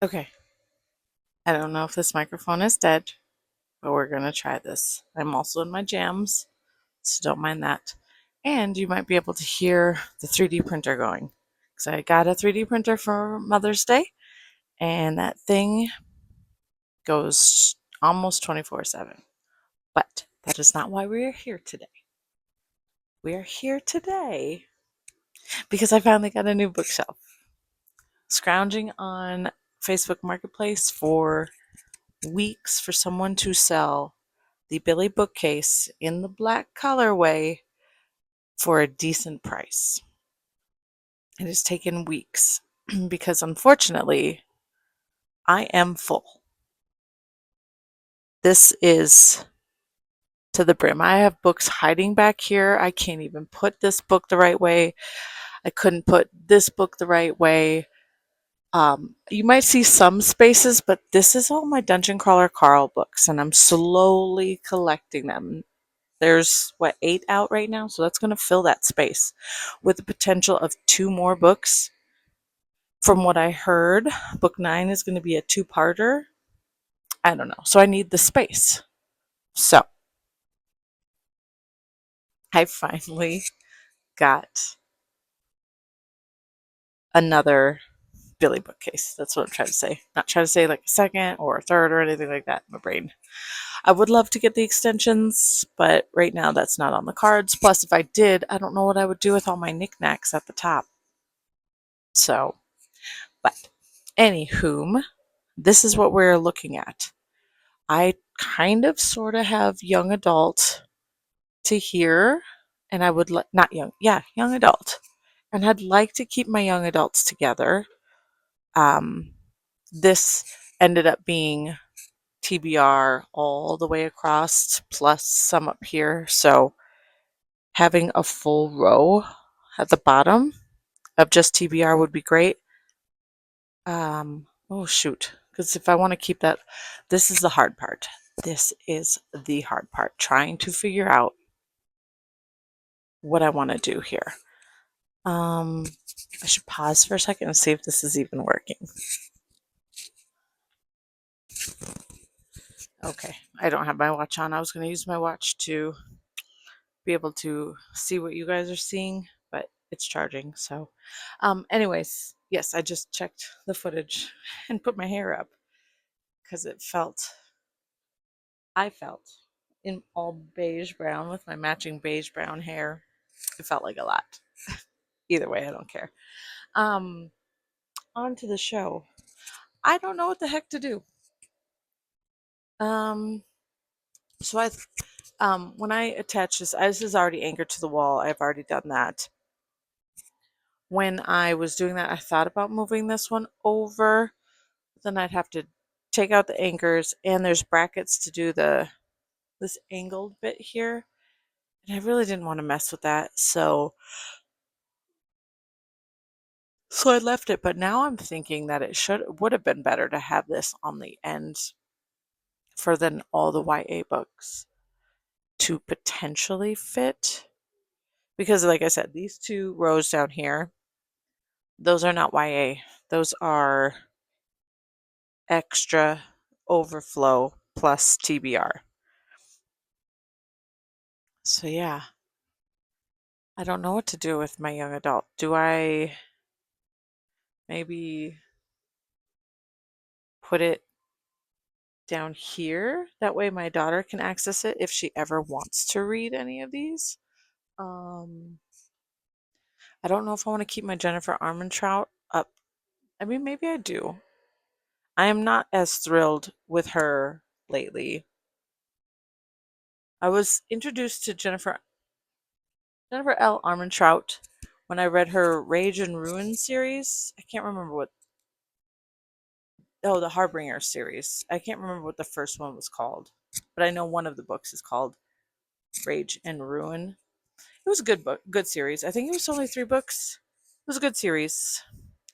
Okay, I don't know if this microphone is dead, but we're going to try this. I'm also in my jams, so don't mind that. And you might be able to hear the 3D printer going. So I got a 3D printer for Mother's Day, and that thing goes almost 24/7. But that is not why we are here today. We are here today because I finally got a new bookshelf. Scrounging on Facebook Marketplace for weeks for someone to sell the Billy bookcase in the black colorway for a decent price. It has taken weeks because unfortunately I am full. This is to the brim. I have books hiding back here. I can't even put this book the right way. I couldn't put this book the right way. You might see some spaces, but this is all my Dungeon Crawler Carl books, and I'm slowly collecting them. There's, what, 8 out right now? So that's going to fill that space with the potential of 2 more books. From what I heard, book 9 is going to be a 2-parter. I don't know. So I need the space. So I finally got another Billy bookcase. That's what I'm trying to say. Not trying to say like a second or a third or anything like that in my brain. I would love to get the extensions, but right now that's not on the cards. Plus, if I did, I don't know what I would do with all my knickknacks at the top. So, but anywhom, this is what we're looking at. I kind of sort of have young adult to here, and I would not young, yeah, young adult. And I'd like to keep my young adults together. Um, this ended up being TBR all the way across, plus some up here. So having a full row at the bottom of just TBR would be great. Oh shoot, because if I want to keep that, this is the hard part. This is the hard part, trying to figure out what I want to do here. I should pause for a second and see if this is even working. Okay, I don't have my watch on. I was going to use my watch to be able to see what you guys are seeing, but it's charging. So, anyways, yes, I just checked the footage and put my hair up because I felt in all beige brown with my matching beige brown hair. It felt like a lot. Either way, I don't care. Um, on to the show. I don't know what the heck to do. Um, so when I attach this is already anchored to the wall. I've already done that. When I was doing that, I thought about moving this one over. Then I'd have to take out the anchors, and there's brackets to do this angled bit here. And I really didn't want to mess with that, so I left it. But now I'm thinking that would have been better to have this on the end for then all the YA books to potentially fit. Because like I said, these 2 rows down here, those are not YA. Those are extra overflow plus TBR. So yeah, I don't know what to do with my young adult. Do I maybe put it down here? That way my daughter can access it if she ever wants to read any of these. Um, I don't know if I want to keep my Jennifer Armentrout up. I mean, maybe I do. I am not as thrilled with her lately. I was introduced to Jennifer L. Armentrout when I read her Rage and Ruin series. I can't remember what. Oh, the Harbinger series. I can't remember what the first one was called, but I know one of the books is called Rage and Ruin. It was a good book, good series. I think it was only 3 books. It was a good series.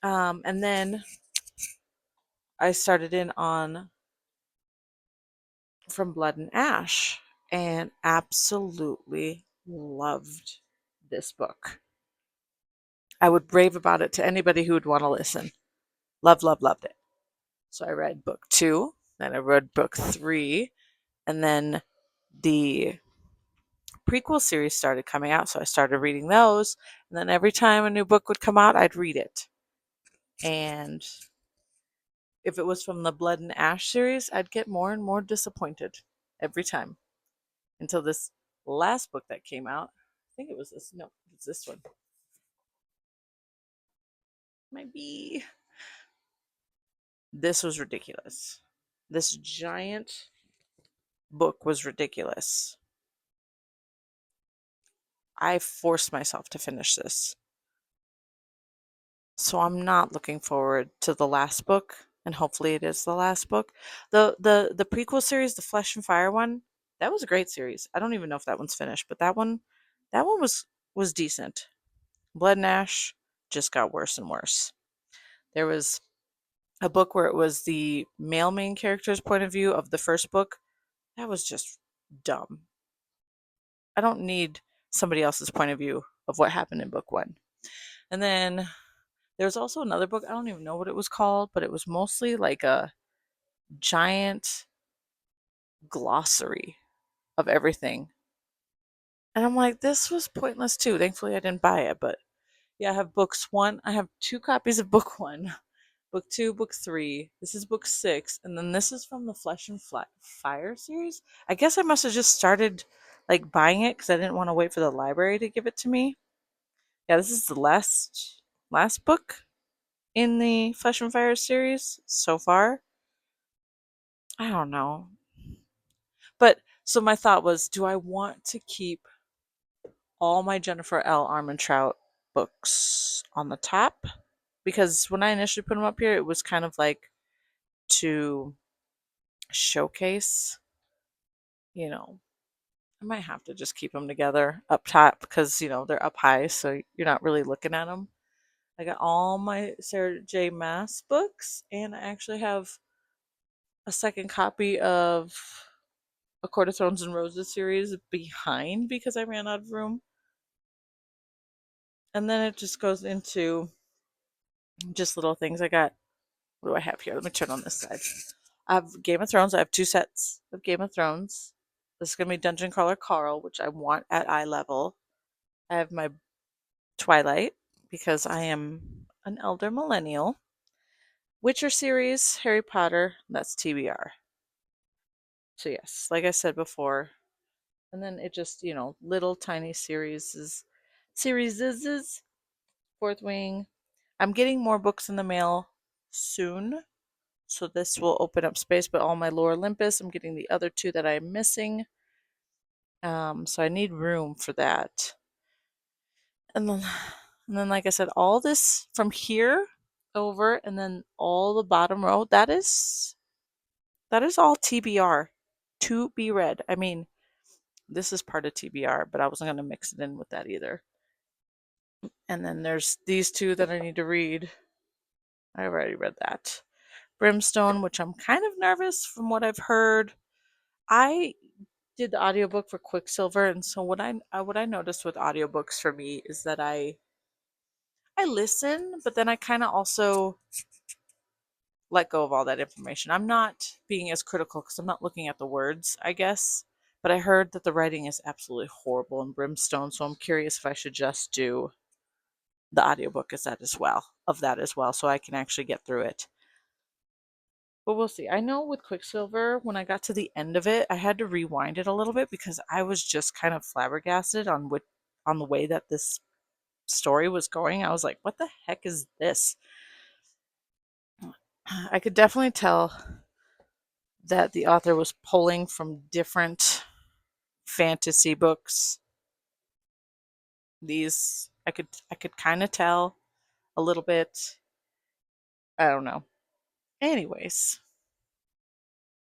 And then I started in on From Blood and Ash and absolutely loved this book. I would rave about it to anybody who would want to listen. Loved it. So I read book 2, then I read book 3, and then the prequel series started coming out, so I started reading those. And then every time a new book would come out, I'd read it. And if it was from the Blood and Ash series, I'd get more and more disappointed every time until this last book that came out. I think it was this. No, it's this one. Might be. This was ridiculous. This giant book was ridiculous. I forced myself to finish this. So I'm not looking forward to the last book, and hopefully it is the last book. The prequel series, the Flesh and Fire one, that was a great series. I don't even know if that one's finished, but that one was decent. Blood and Ash just got worse and worse. There was a book where it was the male main character's point of view of the first book. That was just dumb. I don't need somebody else's point of view of what happened in book 1. And then there's also another book, I don't even know what it was called, but it was mostly like a giant glossary of everything. And I'm like, this was pointless too. Thankfully, I didn't buy it. But yeah, I have books 1. I have 2 copies of book 1, book 2, book 3. This is book 6. And then this is from the Flesh and Fire series. I guess I must have just started like buying it because I didn't want to wait for the library to give it to me. Yeah, this is the last book in the Flesh and Fire series so far. I don't know. But so my thought was, do I want to keep all my Jennifer L. Armentrout books on the top? Because when I initially put them up here, it was kind of like to showcase, you know, I might have to just keep them together up top because, they're up high, so you're not really looking at them. I got all my Sarah J. Maas books, and I actually have a second copy of A Court of Thorns and Roses series behind because I ran out of room. And then it just goes into just little things. I got, what do I have here? Let me turn on this side. I have Game of Thrones. I have 2 sets of Game of Thrones. This is going to be Dungeon Crawler Carl, which I want at eye level. I have my Twilight because I am an elder millennial. Witcher series, Harry Potter, that's TBR. So yes, like I said before, and then it just, little tiny series, Fourth Wing. I'm getting more books in the mail soon, so this will open up space. But all my Lore Olympus, I'm getting the other 2 that I'm missing. So I need room for that. And then, like I said, all this from here over, and then all the bottom row. That is all TBR, to be read. I mean, this is part of TBR, but I wasn't going to mix it in with that either. And then there's these 2 that I need to read. I've already read that. Brimstone, which I'm kind of nervous from what I've heard. I did the audiobook for Quicksilver, and so what I noticed with audiobooks for me is that I listen, but then I kind of also let go of all that information. I'm not being as critical because I'm not looking at the words, I guess. But I heard that the writing is absolutely horrible in Brimstone, so I'm curious if I should just do the audiobook of that as well, so I can actually get through it. But we'll see. I know with Quicksilver, when I got to the end of it, I had to rewind it a little bit because I was just kind of flabbergasted on the way that this story was going. I was like, what the heck is this? I could definitely tell that the author was pulling from different fantasy books. These I could kind of tell a little bit. I don't know. Anyways,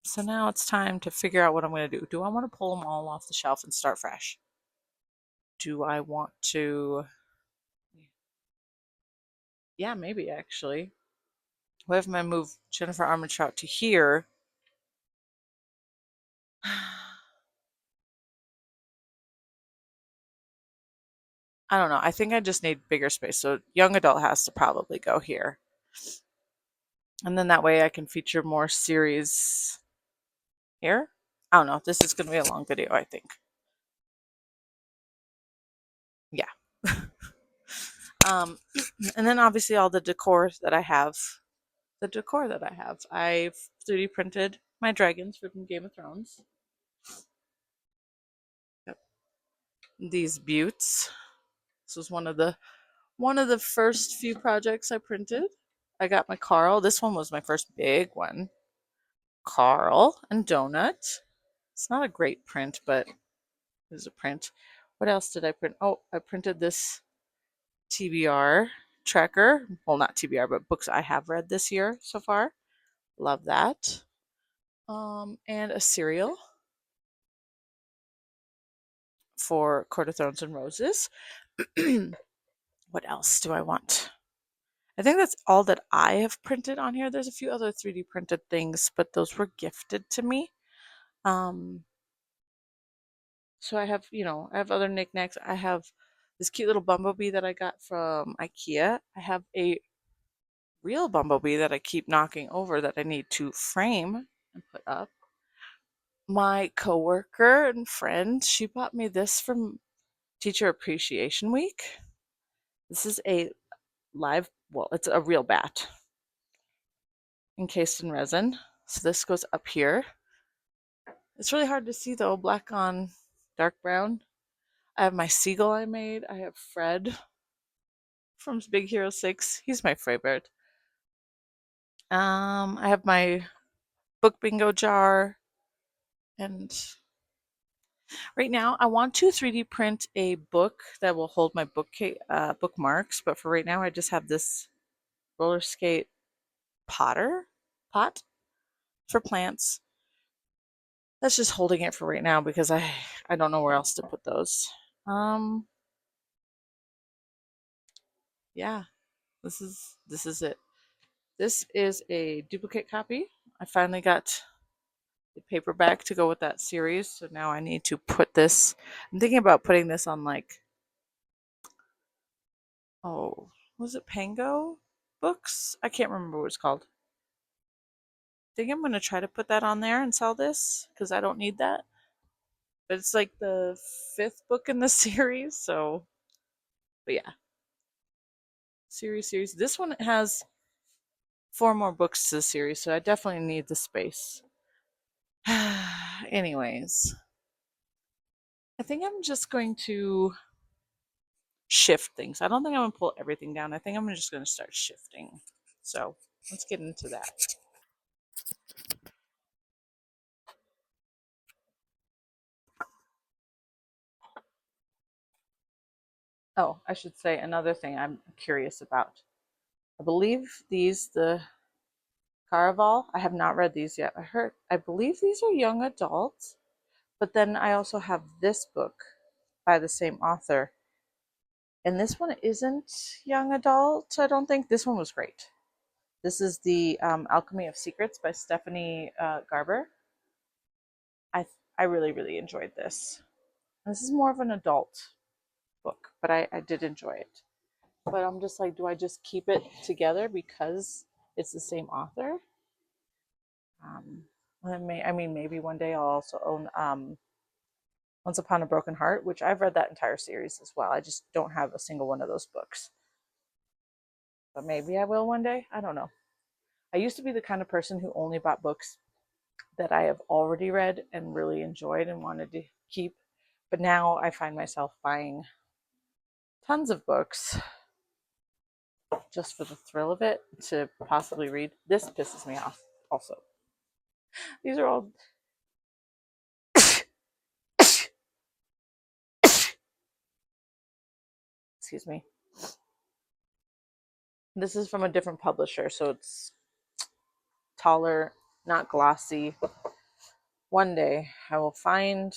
so now it's time to figure out what I'm going to do. Do I want to pull them all off the shelf and start fresh? Do I want to? Yeah, maybe actually. What if I move Jennifer Armentrout to here? I don't know. I think I just need bigger space. So young adult has to probably go here. And then that way I can feature more series here. I don't know. This is going to be a long video, I think. Yeah. And then obviously all the decor that I have. I've 3D printed my dragons from Game of Thrones. Yep. These buttes. This was one of the first few projects I printed. I got my Carl. This one was my first big one. Carl and Donut. It's not a great print, but it was a print. What else did I print? Oh, I printed this TBR tracker. Well, not TBR, but books I have read this year so far. Love that. And a cereal for Court of Thorns and Roses. What else do I want? I think that's all that I have printed on here. There's a few other 3D printed things, but those were gifted to me. So I have, I have other knickknacks. I have this cute little bumblebee that I got from IKEA. I have a real bumblebee that I keep knocking over that I need to frame and put up. My coworker and friend, she bought me this from Teacher Appreciation Week. This is a it's a real bat encased in resin. So this goes up here. It's really hard to see though, black on dark brown. I have my seagull I made. I have Fred from Big Hero 6. He's my favorite. I have my book bingo jar. And right now, I want to 3D print a book that will hold my bookmarks. But for right now, I just have this roller skate pot for plants. That's just holding it for right now because I don't know where else to put those. Yeah, this is it. This is a duplicate copy. I finally got the paperback to go with that series, so now I need to put this. I'm thinking about putting this on was it Pango Books? I can't remember what it's called. I think I'm going to try to put that on there and sell this because I don't need that. But it's like the 5th book in the series, so but yeah. Series. This one has 4 more books to the series, so I definitely need the space. Anyways, I think I'm just going to shift things. I don't think I'm going to pull everything down. I think I'm just going to start shifting. So let's get into that. Oh, I should say another thing I'm curious about. I believe the Caraval, I have not read these yet. I believe these are young adults, but then I also have this book by the same author. And this one isn't young adult, I don't think. This one was great. This is the Alchemy of Secrets by Stephanie Garber. I really, really enjoyed this. This is more of an adult book, but I did enjoy it. But I'm just like, do I just keep it together because it's the same author? Maybe one day I'll also own Once Upon a Broken Heart, which I've read that entire series as well. I just don't have a single one of those books. But maybe I will one day. I don't know. I used to be the kind of person who only bought books that I have already read and really enjoyed and wanted to keep. But now I find myself buying tons of books just for the thrill of it to possibly read. This pisses me off also. These are all excuse me. This is from a different publisher, so it's taller, not glossy. One day I will find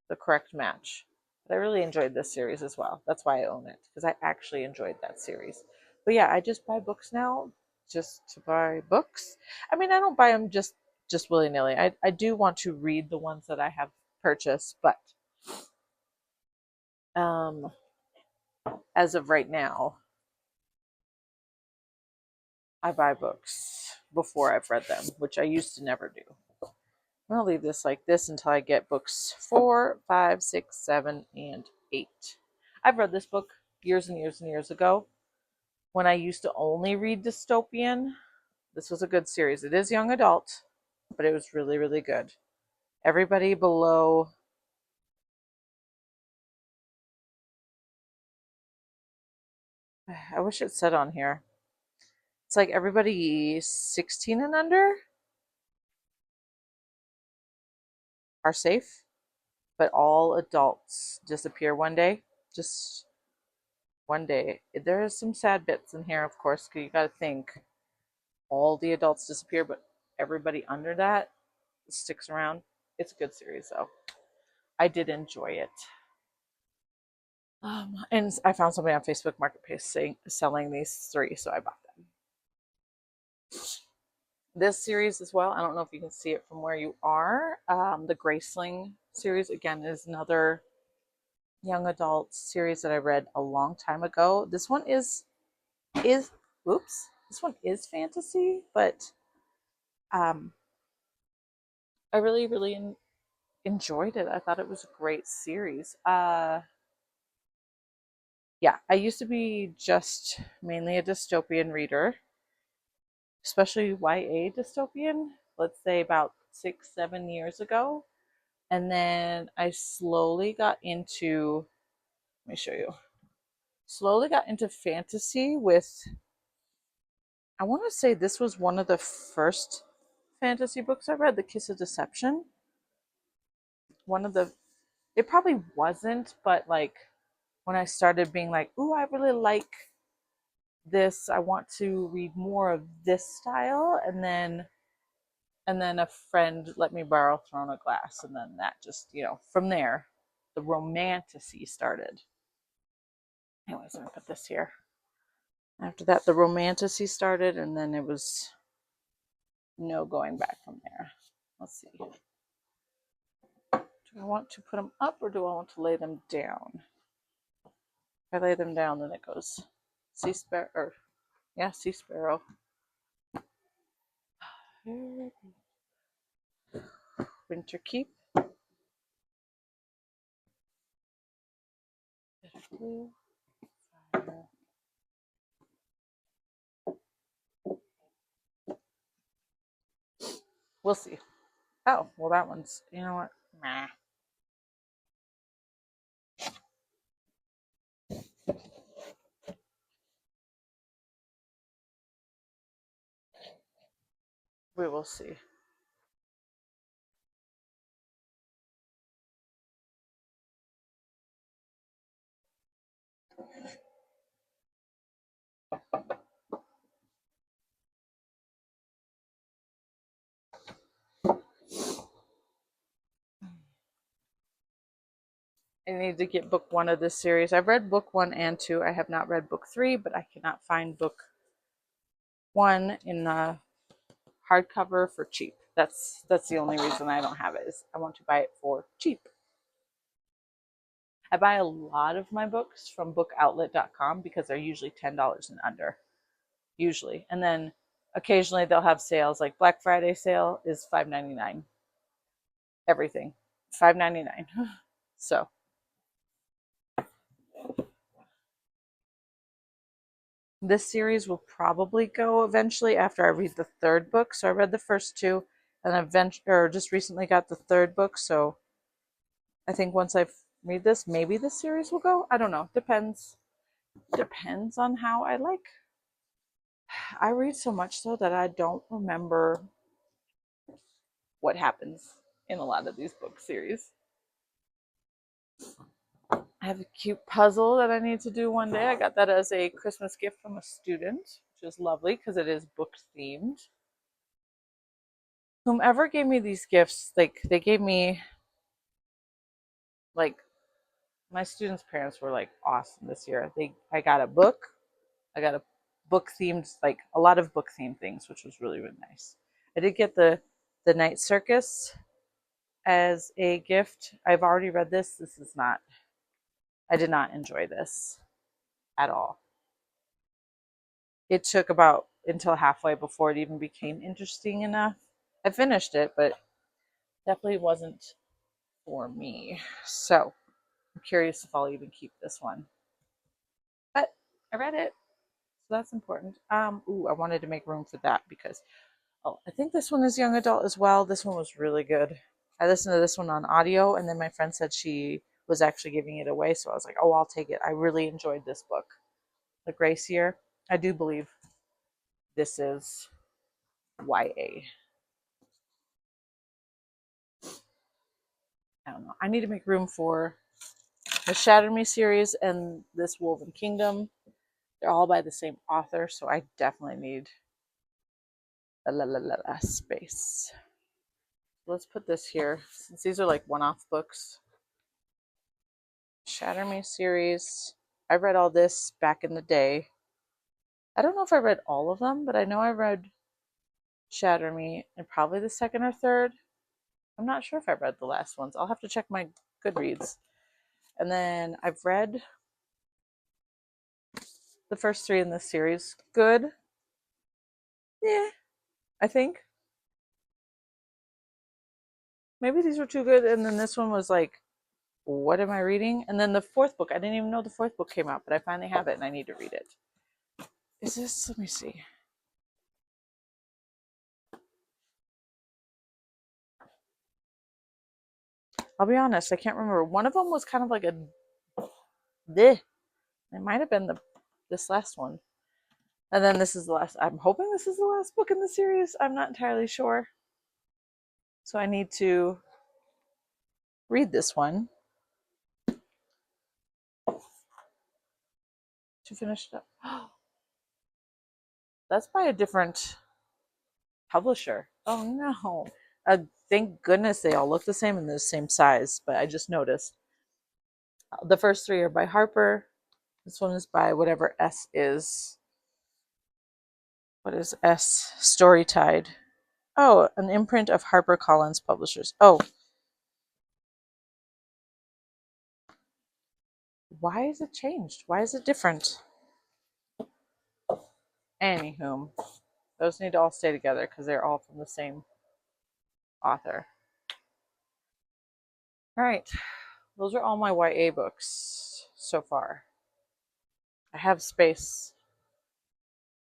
the correct match. But I really enjoyed this series as well. That's why I own it, because I actually enjoyed that series. But yeah, I just buy books now just to buy books. I mean, I don't buy them just willy-nilly. I do want to read the ones that I have purchased, but as of right now, I buy books before I've read them, which I used to never do. I'm going to leave this like this until I get books 4, 5, 6, 7, and 8. I've read this book years and years and years ago when I used to only read dystopian. This was a good series. It is young adult, but it was really, really good. Everybody below, I wish it said on here. It's like everybody 16 and under are safe, but all adults disappear one day. Just one day. There are some sad bits in here, of course, because you got to think all the adults disappear, but everybody under that sticks around. It's a good series, though. I did enjoy it. And I found somebody on Facebook Marketplace selling these 3, so I bought them. This series as well, I don't know if you can see it from where you are. The Graceling series, again, is another young adult series that I read a long time ago. This one is oops, this one is fantasy, but I really, really enjoyed it. I thought it was a great series. Yeah, I used to be just mainly a dystopian reader, especially YA dystopian, let's say about 6, 7 years ago. And then I slowly got into, let me show you, slowly got into fantasy with, I want to say this was one of the first fantasy books I read, The Kiss of Deception. One of the, it probably wasn't, but like when I started being like, ooh, I really like this, I want to read more of this style, and then a friend let me borrow Throne of Glass, and then that just, from there the romantasy started. Anyways, I'm gonna put this here. After that, the romantasy started, and then it was no going back from there. Let's see. Do I want to put them up, or do I want to lay them down? If I lay them down, then it goes sea sparrow, or yeah, sea sparrow. Winter Keep. We'll see. Oh, well, that one's, you know what? Meh. We will see. I need to get book 1 of this series. I've read book 1 and 2. I have not read book 3, but I cannot find book 1 in the hardcover for cheap. That's the only reason I don't have it, is I want to buy it for cheap. I buy a lot of my books from bookoutlet.com because they're usually $10 and under. Usually. And then occasionally they'll have sales, like Black Friday sale is $5.99. Everything. $5.99. So this series will probably go eventually after I read the 3rd book. So I read the first 2 and just recently got the 3rd book. So I think once I read this, maybe this series will go. I don't know. Depends on how I like. I read so much though that I don't remember what happens in a lot of these book series. I have a cute puzzle that I need to do one day. I got that as a Christmas gift from a student, which is lovely because it is book themed. Whomever gave me these gifts, like they gave me, like, my students' parents were like awesome this year. I got a book. I got a book themed, like a lot of book themed things, which was really, really nice. I did get the Night Circus as a gift. I've already read this. I did not enjoy this at all. It took about until halfway before it even became interesting enough. I finished it, but definitely wasn't for me. So I'm curious if I'll even keep this one. But I read it, so that's important. I wanted to make room for that because I think this one is young adult as well. This one was really good. I listened to this one on audio, and then my friend said she was actually giving it away, so I was like, oh, I'll take it. I really enjoyed this book. The Grace Year. I do believe this is YA. I don't know. I need to make room for the Shatter Me series and this Woven Kingdom. They're all by the same author, so I definitely need a space. Let's put this here, since these are like one-off books. Shatter Me series. I read all this back in the day. I don't know if I read all of them, but I know I read Shatter Me and probably the second or third. I'm not sure if I read the last ones. I'll have to check my Goodreads. And then I've read the first three in this series. Good. Yeah, I think. Maybe these were too good. And then this one was like, what am I reading? And then the fourth book, I didn't even know the fourth book came out, but I finally have it and I need to read it. Is this, let me see. I'll be honest, I can't remember. One of them was kind of like a bleh. It might have been this last one. And then this is the last. I'm hoping this is the last book in the series. I'm not entirely sure. So I need to read this one to finish it up. That's by a different publisher. Oh no. Thank goodness they all look the same and the same size, but I just noticed. The first three are by Harper. This one is by whatever S is. What is S? Storytide. Oh, an imprint of HarperCollins Publishers. Oh. Why is it changed? Why is it different? Anywho, those need to all stay together because they're all from the same author. All right, those are all my YA books so far. I have space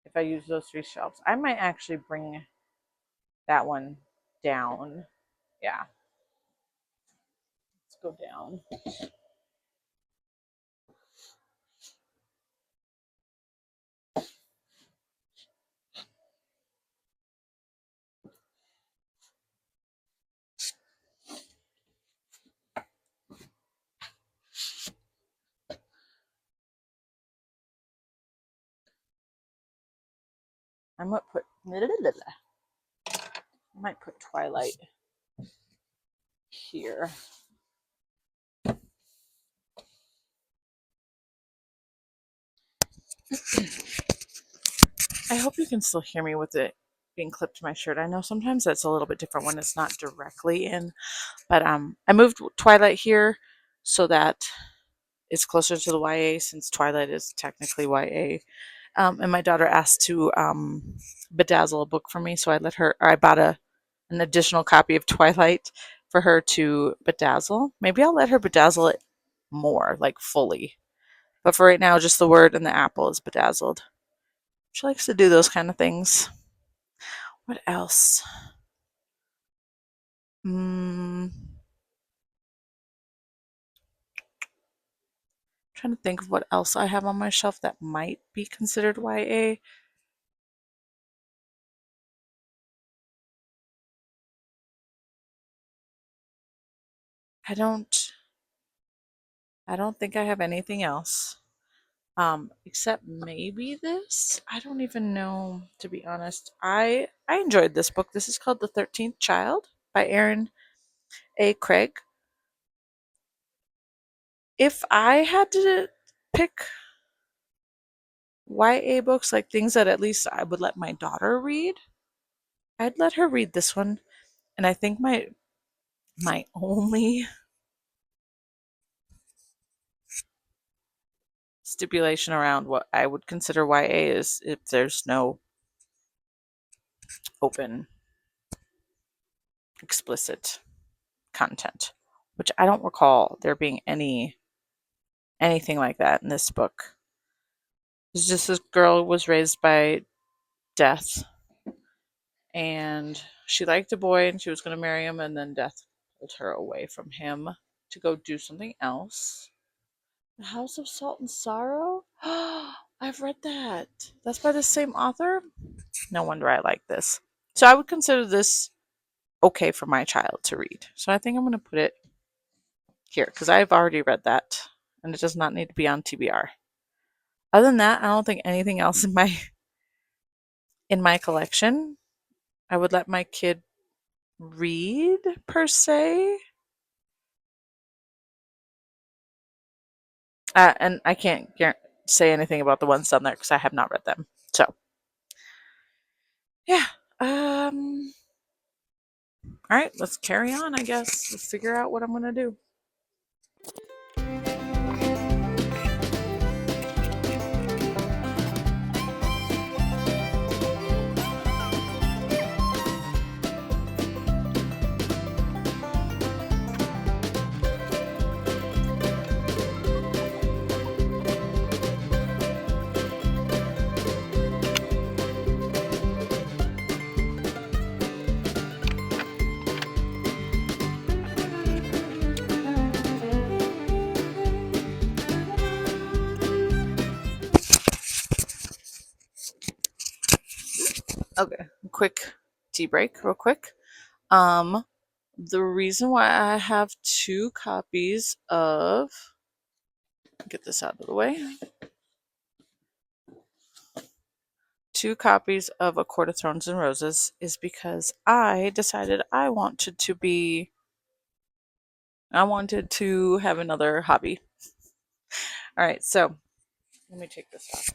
if I use those three shelves. I might actually bring that one down. Yeah, let's go down. I might put Twilight here. I hope you can still hear me with it being clipped to my shirt. I know sometimes that's a little bit different when it's not directly in, but I moved Twilight here so that it's closer to the YA since Twilight is technically YA. And my daughter asked to bedazzle a book for me, so I bought an additional copy of Twilight for her to bedazzle. Maybe I'll let her bedazzle it more, like fully. But for right now, just the word and the apple is bedazzled. She likes to do those kind of things. What else? Trying to think of what else I have on my shelf that might be considered YA. I don't think I have anything else. Except maybe this. I don't even know, to be honest. I enjoyed this book. This is called The 13th Child by Aaron A. Craig. If I had to pick YA books, like things that at least I would let my daughter read, I'd let her read this one. And I think my only stipulation around what I would consider YA is if there's no open, explicit content, which I don't recall there being anything like that in this book. It's just this girl was raised by death, and she liked a boy and she was going to marry him, and then death pulled her away from him to go do something else. The House of Salt and Sorrow? I've read that. That's by the same author? No wonder I like this. So I would consider this okay for my child to read. So I think I'm going to put it here because I've already read that and it does not need to be on TBR. Other than that, I don't think anything else in my collection I would let my kid read per se. And I can't say anything about the ones down there because I have not read them. So, yeah. All right, let's carry on, I guess. Let's figure out what I'm going to do. Okay, quick tea break, real quick. The reason why I have two copies of, get this out of the way, two copies of A Court of Thorns and Roses is because I decided I wanted to have another hobby. All right, so let me take this off.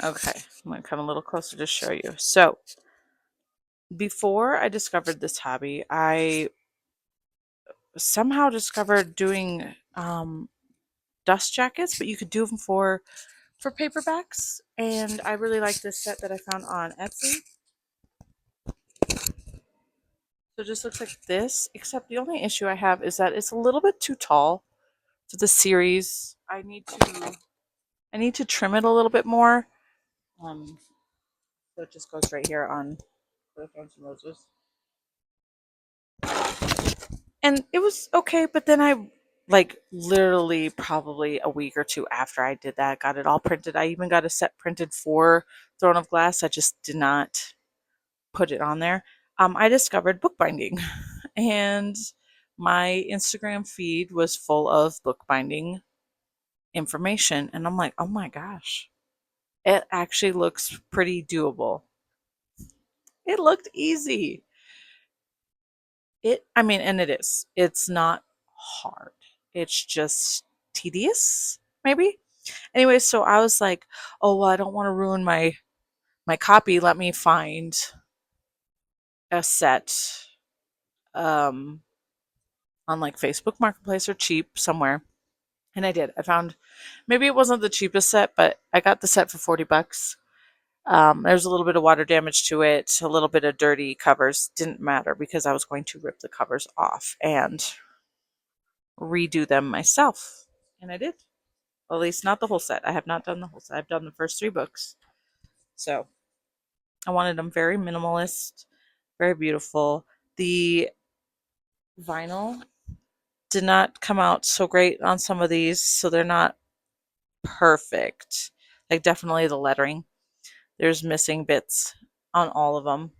Okay, I'm going to come a little closer to show you. So, before I discovered this hobby, I somehow discovered doing dust jackets, but you could do them for paperbacks. And I really like this set that I found on Etsy. So it just looks like this, except the only issue I have is that it's a little bit too tall for the series. I need to trim it a little bit more. So it just goes right here on Thorns and Roses. And it was okay, but then I, like, literally probably a week or two after I did that, got it all printed. I even got a set printed for Throne of Glass. I just did not put it on there. I discovered bookbinding, and my Instagram feed was full of bookbinding information, and I'm like, oh my gosh, it actually looks pretty doable. It looked easy. And it is. It's not hard. It's just tedious, maybe. Anyway, so I was like, oh, well, I don't want to ruin my copy. Let me find a set um on like Facebook Marketplace or cheap somewhere. And I did. I found, maybe it wasn't the cheapest set, but I got the set for $40. There's a little bit of water damage to it, a little bit of dirty covers. Didn't matter because I was going to rip the covers off and redo them myself. And I did. Well, at least not the whole set. I have not done the whole set. I've done the first 3 books. So I wanted them very minimalist, very beautiful. The vinyl did not come out so great on some of these, so they're not perfect. Like, definitely the lettering. There's missing bits on all of them.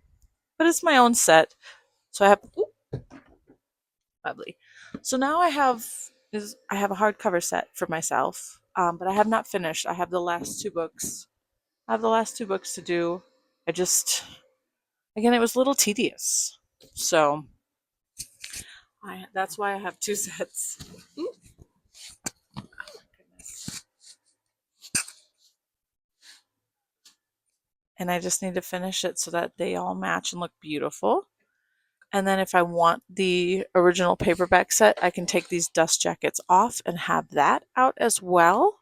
But it's my own set. So I have, lovely. So now I have a hardcover set for myself. But I have not finished. I have the last 2 books. I have the last 2 books to do. Again, it was a little tedious. So that's why I have 2 sets. Ooh. Oh, goodness. and I just need to finish it so that they all match and look beautiful. And then if I want the original paperback set, I can take these dust jackets off and have that out as well.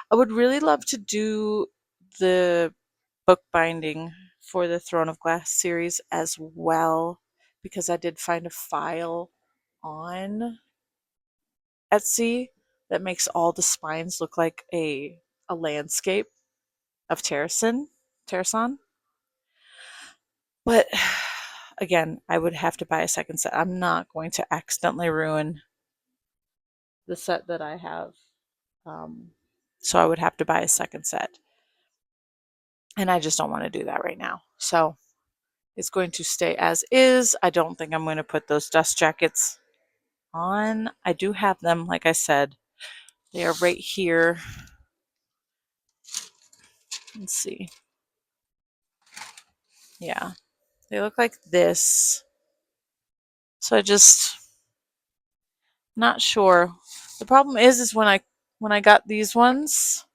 I would really love to do the bookbinding for the Throne of Glass series as well, because I did find a file on Etsy that makes all the spines look like a landscape of Terrason. But again, I would have to buy a second set. I'm not going to accidentally ruin the set that I have. So I would have to buy a second set. And I just don't want to do that right now. So it's going to stay as is. I don't think I'm going to put those dust jackets on. I do have them, like I said. They are right here. Let's see. Yeah. They look like this. So I just not sure. The problem is when I got these ones,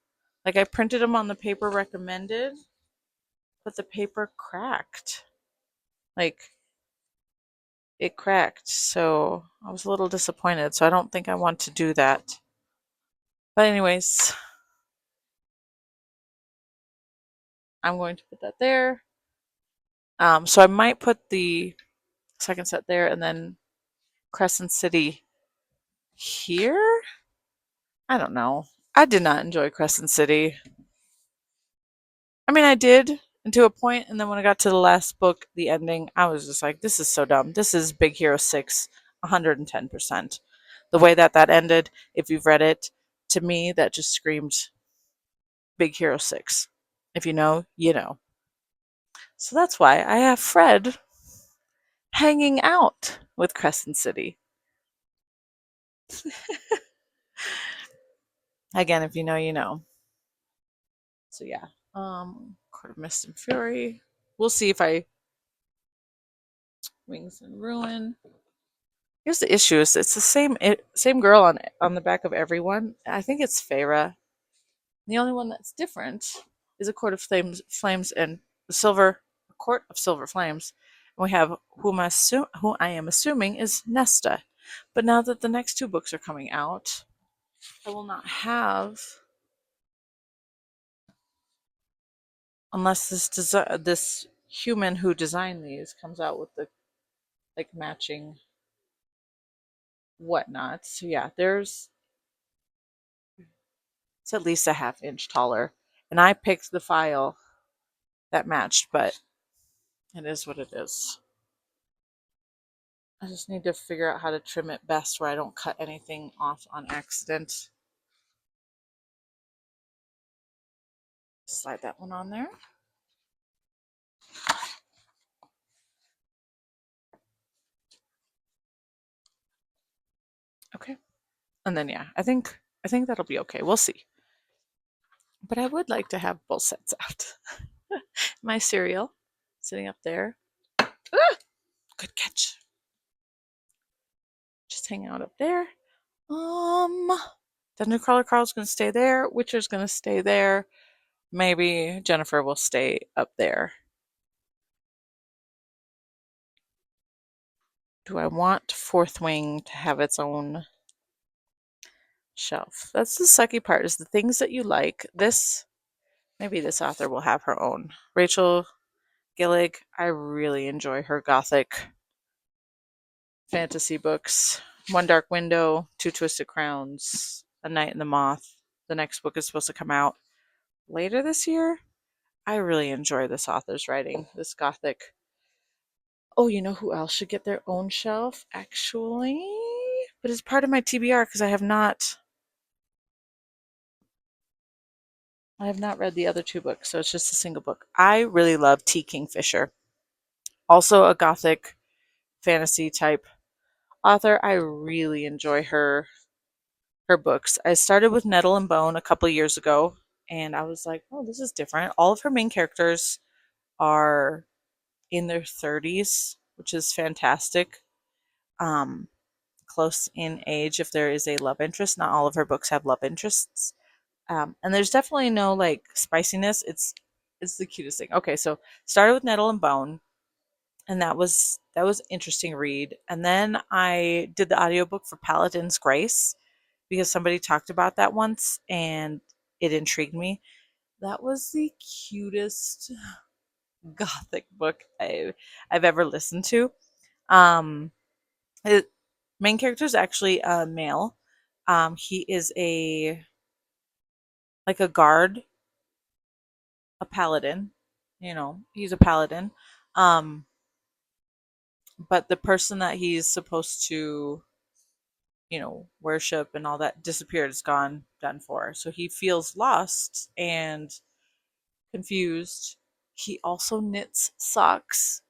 like I printed them on the paper recommended, but the paper cracked. Like it cracked. So I was a little disappointed. So I don't think I want to do that. But anyways, I'm going to put that there. So I might put the second set there and then Crescent City here. I don't know. I did not enjoy Crescent City. I mean, I did to a point, and then when I got to the last book, the ending, I was just like, this is so dumb. This is Big Hero 6, 110%. The way that ended, if you've read it, to me, that just screamed Big Hero 6. If you know, you know. So that's why I have Fred hanging out with Crescent City. Again, if you know, you know. So yeah. Court of Mist and Fury. We'll see if I Wings and Ruin. Here's the issue: is it's the same girl on the back of everyone. I think it's Feyre. The only one that's different is a Court of Flames and a Court of Silver Flames. And we have who I am assuming is Nesta. But now that the next two books are coming out, I will not have, unless this human who designed these comes out with the like matching whatnot. So yeah, it's at least a half-inch taller. And I picked the file that matched, but it is what it is. I just need to figure out how to trim it best where I don't cut anything off on accident. Slide that one on there. Okay. And then yeah, I think that'll be okay. We'll see. But I would like to have both sets out. My cereal sitting up there. Ah! Good catch. Just hang out up there. Thundercrawler Carl's gonna stay there. Witcher's gonna stay there. Maybe Jennifer will stay up there. Do I want Fourth Wing to have its own shelf? That's the sucky part, is the things that you like. Maybe this author will have her own. Rachel Gillig, I really enjoy her gothic fantasy books. One Dark Window, Two Twisted Crowns, A Night in the Moth. The next book is supposed to come out later this year. I really enjoy this author's writing, this gothic. Oh, you know who else should get their own shelf, actually? But it's part of my TBR because I have not read the other two books, so it's just a single book. I really love T. Kingfisher. Also a gothic fantasy type author. I really enjoy her books. I started with Nettle and Bone a couple years ago, and I was like, oh, this is different. All of her main characters are in their 30s, which is fantastic. Close in age if there is a love interest. Not all of her books have love interests. And there's definitely no like spiciness. It's It's the cutest thing. Okay, so started with Nettle and Bone, and that was an interesting read. And then I did the audiobook for Paladin's Grace because somebody talked about that once and it intrigued me. That was the cutest gothic book I've ever listened to. Um, the main character is actually a male. He is a guard, a paladin. He's a paladin. Um, but the person that he's supposed to, worship and all that disappeared, is gone, done for. So he feels lost and confused. He also knits socks,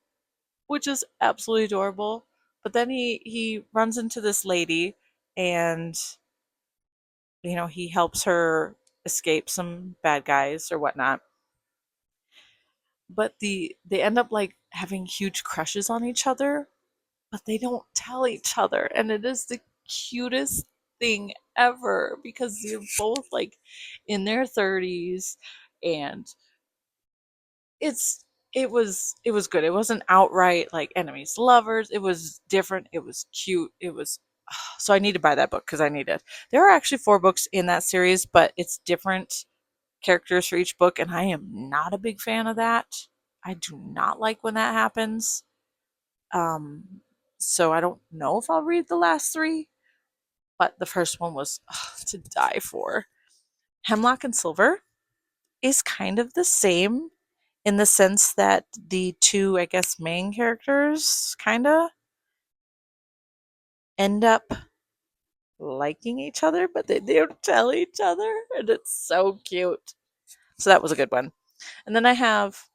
which is absolutely adorable. But then he runs into this lady, and he helps her escape some bad guys or whatnot. But they end up like having huge crushes on each other, but they don't tell each other, and it is the cutest thing ever because they're both like in their 30s, and it was good. It wasn't outright like enemies lovers. It was different. It was cute. It was so I need to buy that book because I need it. There are actually 4 books in that series, but it's different characters for each book, and I am not a big fan of that. I do not like when that happens. Um, so I don't know if I'll read the last 3, but the first one was to die for. Hemlock and Silver is kind of the same in the sense that the 2, I guess, main characters kind of end up liking each other, but they don't tell each other, and it's so cute. So that was a good one. And then I have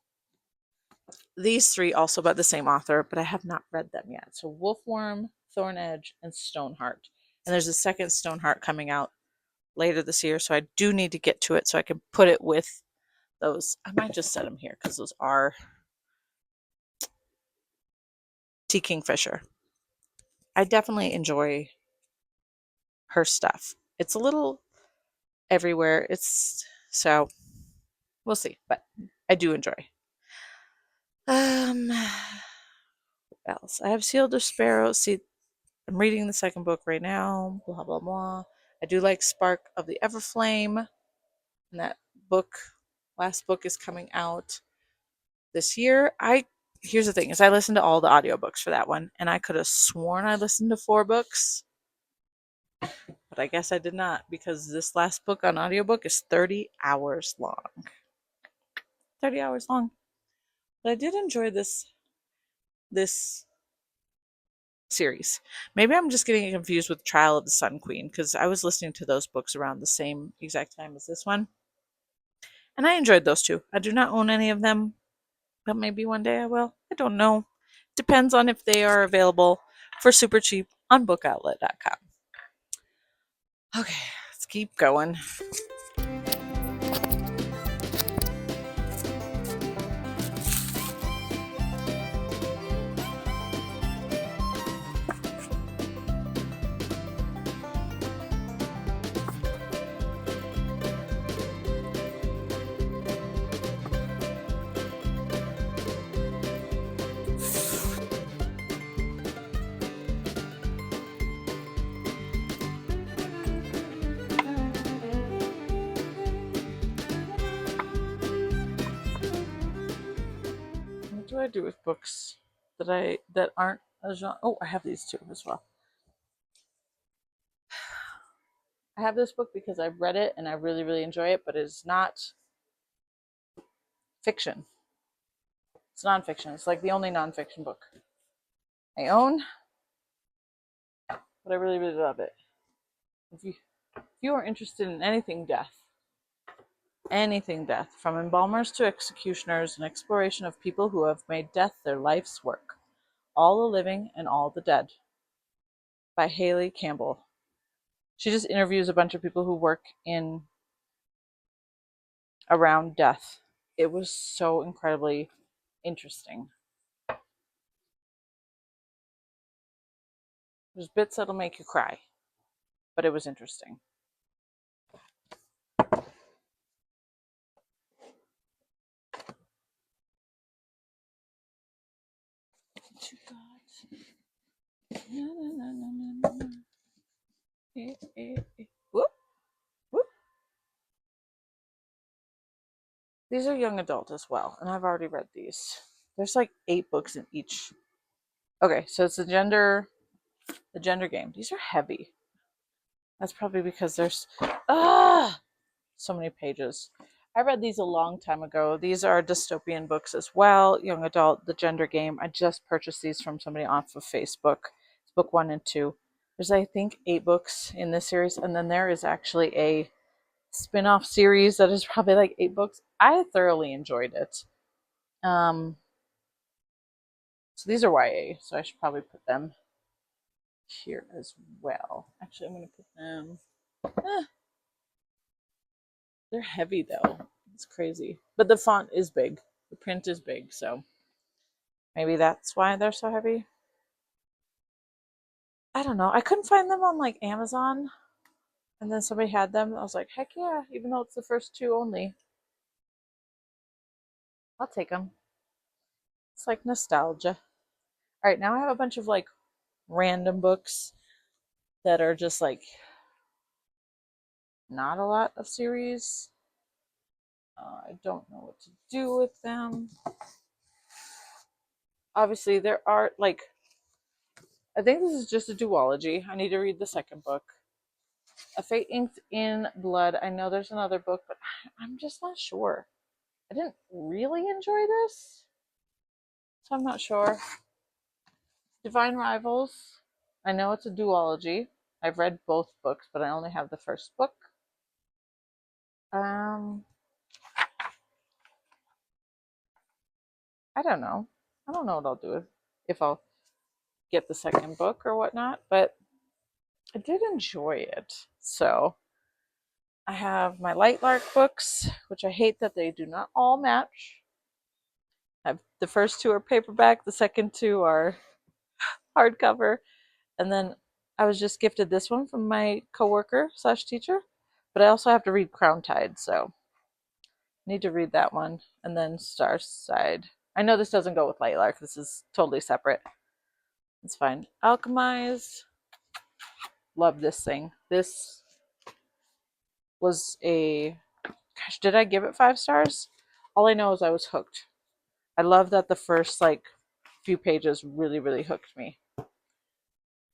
these 3 also by the same author, but I have not read them yet. So Wolfworm, Thorn Edge, and Stoneheart. And there's a second Stoneheart coming out later this year, so I do need to get to it so I can put it with those. I might just set them here because those are T. Kingfisher. I definitely enjoy her stuff. It's a little everywhere. So we'll see, but I do enjoy. What else? I have Sealed of Sparrow. See, I'm reading the second book right now. Blah blah blah. I do like Spark of the Everflame, and that book, last book, is coming out this year. Here's the thing: is I listened to all the audiobooks for that one, and I could have sworn I listened to 4 books, but I guess I did not because this last book on audiobook is 30 hours long. 30 hours long. But I did enjoy this series. Maybe I'm just getting confused with Trial of the Sun Queen because I was listening to those books around the same exact time as this one. And I enjoyed those 2. I do not own any of them, but maybe one day I will. I don't know. Depends on if they are available for super cheap on bookoutlet.com. Okay, let's keep going. What do I do with books that aren't a genre? Oh, I have these 2 as well. I have this book because I've read it and I really, really enjoy it, but it's not fiction. It's nonfiction. It's like the only nonfiction book I own, but I really, really love it. If you are interested in anything death, from embalmers to executioners, an exploration of people who have made death their life's work, all the living and all the dead, by Haley Campbell. She just interviews a bunch of people who work in around death. It was so incredibly interesting. There's bits that'll make you cry, but it was interesting. Whoop, whoop. These are young adult as well, and I've already read these. There's like 8 books in each. Okay, so it's the gender game. These are heavy. That's probably because there's so many pages. I read these a long time ago. These are dystopian books as well. Young adult, the gender game. I just purchased these from somebody off of Facebook. It's book 1 and 2. There's, I think, 8 books in this series, and then there is actually a spin-off series that is probably like 8 books. I thoroughly enjoyed it. So these are YA, so I should probably put them here as well. Actually, I'm going to put them... They're heavy, though. It's crazy. But the font is big. The print is big, so maybe that's why they're so heavy. I don't know. I couldn't find them on, like, Amazon. And then somebody had them. I was like, heck yeah, even though it's the first 2 only. I'll take them. It's like nostalgia. All right, now I have a bunch of, like, random books that are just, like, not a lot of series. I don't know what to do with them. Obviously, there are, like, I think this is just a duology. I need to read the second book. A Fate Inked in Blood. I know there's another book, but I'm just not sure. I didn't really enjoy this, so I'm not sure. Divine Rivals. I know it's a duology. I've read both books, but I only have the first book. I don't know. I don't know what I'll do if I'll get the second book or whatnot, but I did enjoy it. So I have my Light Lark books, which I hate that they do not all match. The first 2 are paperback, the second 2 are hardcover, and then I was just gifted this one from my coworker / teacher, but I also have to read Crown Tide, so I need to read that one, and then Star Side. I know this doesn't go with Light Lark. This is totally separate. It's fine. Alchemized. Love this thing. This was a... Gosh, did I give it 5 stars? All I know is I was hooked. I love that the first, like, few pages really, really hooked me. It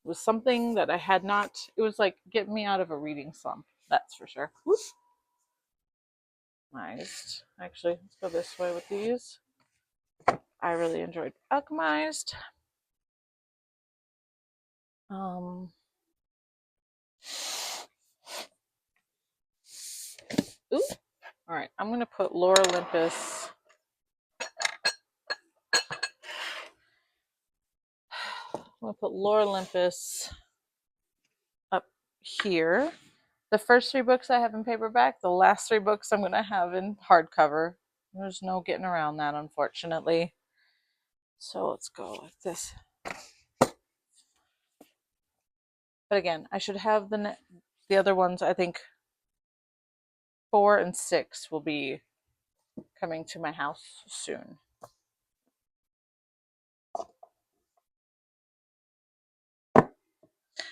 was something that I had not... It was, like, getting me out of a reading slump. That's for sure. Whoop. Nice. Actually, let's go this way with these. I really enjoyed Alchemized. Ooh. All right, I'm going to put Lore Olympus. I'm going to put Lore Olympus up here. The first 3 books I have in paperback. The last 3 books I'm going to have in hardcover. There's no getting around that, unfortunately. So let's go like this. But again, I should have the other ones. I think 4 and 6 will be coming to my house soon.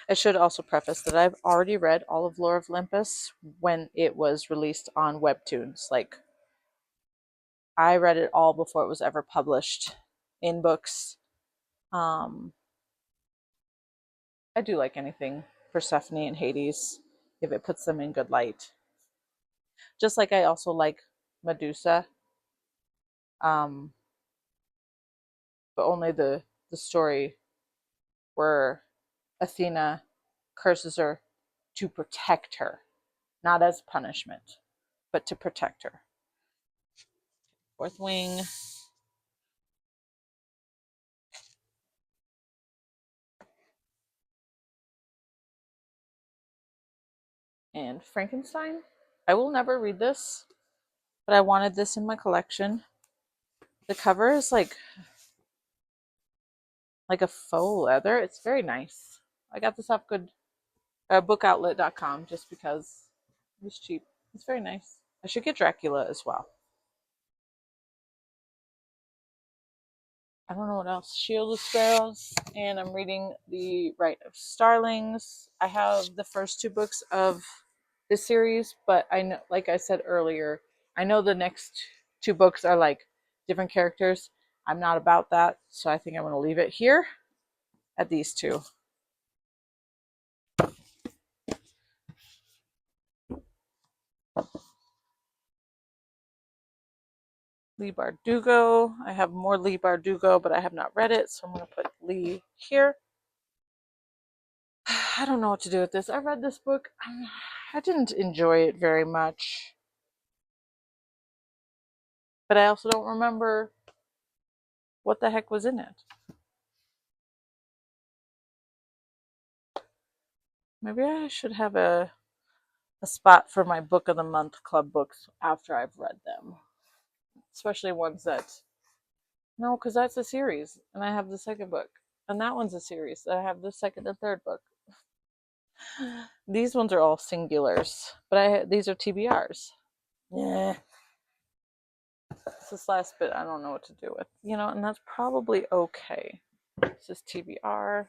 I should also preface that I've already read all of Lore of Olympus when it was released on Webtoons. Like, I read it all before it was ever published in books. I do like anything Persephone and Hades if it puts them in good light. Just like I also like Medusa. But only the story where Athena curses her to protect her. Not as punishment, but to protect her. 4th Wing. And Frankenstein. I will never read this, but I wanted this in my collection. The cover is like a faux leather. It's very nice. I got this off bookoutlet.com just because it was cheap. It's very nice. I should get Dracula as well. I don't know what else. Shield of Sparrows, and I'm reading The Rite of Starlings. I have the first two books of this series, but I know, like I said earlier, I know the next two books are like different characters. I'm not about that, so I think I'm going to leave it here at these two. Lee Bardugo. I have more Lee Bardugo, but I have not read it, so I'm going to put Lee here. I don't know what to do with this. I read this book. I didn't enjoy it very much. But I also don't remember what the heck was in it. Maybe I should have a spot for my book of the month club books after I've read them. Especially ones that, no, because that's a series and I have the second book. And that one's a series. I have the second and third book. These ones are all singulars, but these are TBRs. Yeah. This last bit I don't know what to do with. You know, and that's probably okay. This is TBR.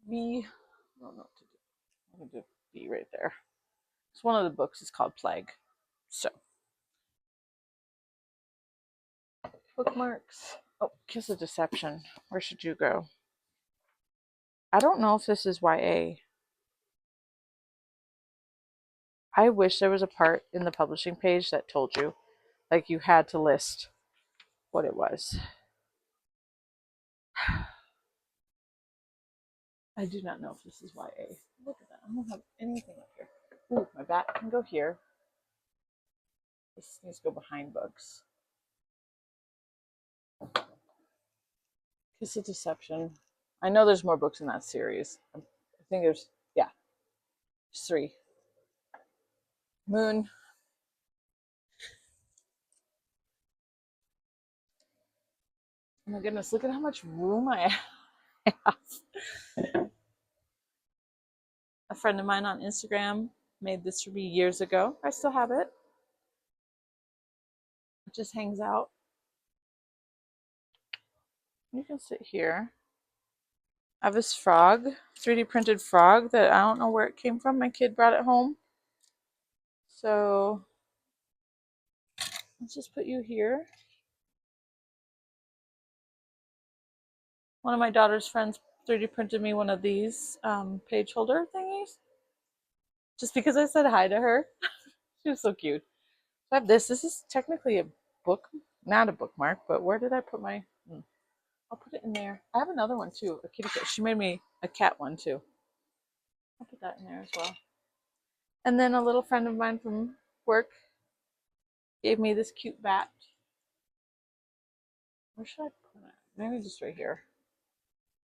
B. I don't know what to do. I'm going to do B right there. So one of the books is called Plague. So bookmarks. Oh, Kiss of Deception. Where should you go? I don't know if this is YA. I wish there was a part in the publishing page that told you, like you had to list what it was. I do not know if this is YA. Look at that. I don't have anything up here. Ooh, my bat can go here. This needs to go behind books. Kiss of Deception. I know there's more books in that series. I think there's 3. Moon. Oh my goodness, look at how much room I have. A friend of mine on Instagram made this for me years ago. I still have it. It just hangs out. You can sit here. I have this frog, 3D printed frog that I don't know where it came from. My kid brought it home. So let's just put you here. One of my daughter's friends 3D printed me one of these page holder thingies. Just because I said hi to her. She was so cute. So I have this. This is technically a book, not a bookmark, but where did I put my... I'll put it in there. I have another one too, a kitty cat. She made me a cat one too. I'll put that in there as well. And then a little friend of mine from work gave me this cute bat. Where should I put it? Maybe just right here.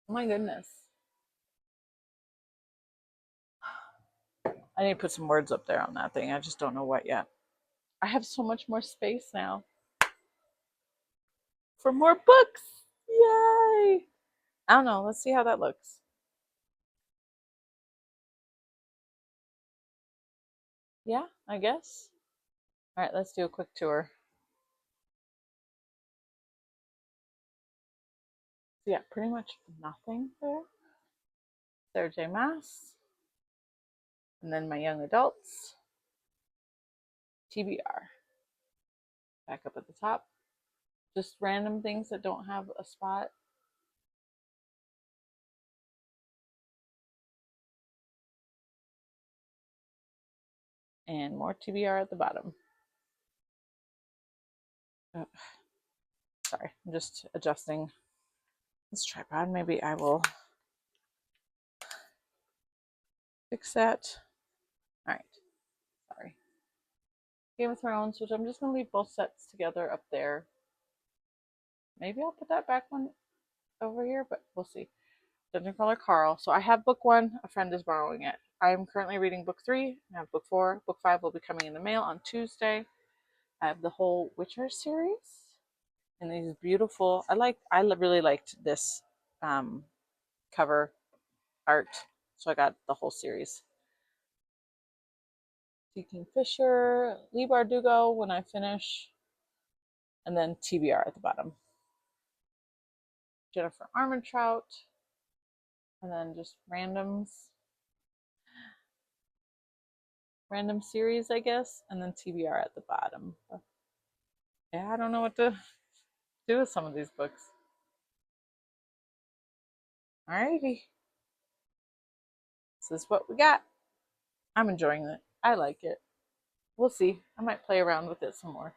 Oh my goodness. I need to put some words up there on that thing. I just don't know what yet. I have so much more space now for more books. Yay! I don't know. Let's see how that looks. Yeah, I guess. All right, let's do a quick tour. So yeah, pretty much nothing there. Sarah J. Maas. And then my young adults. TBR. Back up at the top. Just random things that don't have a spot. And more TBR at the bottom. Oh, sorry, I'm just adjusting this tripod. Maybe I will fix that. All right, sorry. Game of Thrones, which I'm just going to leave both sets together up there. Maybe I'll put that back one over here, but we'll see. Dungeon Crawler Carl. So I have book 1. A friend is borrowing it. I'm currently reading book 3. I have book 4. Book 5 will be coming in the mail on Tuesday. I have the whole Witcher series. And these beautiful, I really liked this cover art, so I got the whole series. T. Kingfisher, Lee Bardugo when I finish, and then TBR at the bottom. Jennifer Armentrout, and then just random series, I guess, and then TBR at the bottom. Yeah, I don't know what to do with some of these books. Alrighty. This is what we got. I'm enjoying it. I like it. We'll see. I might play around with it some more.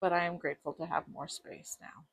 But I am grateful to have more space now.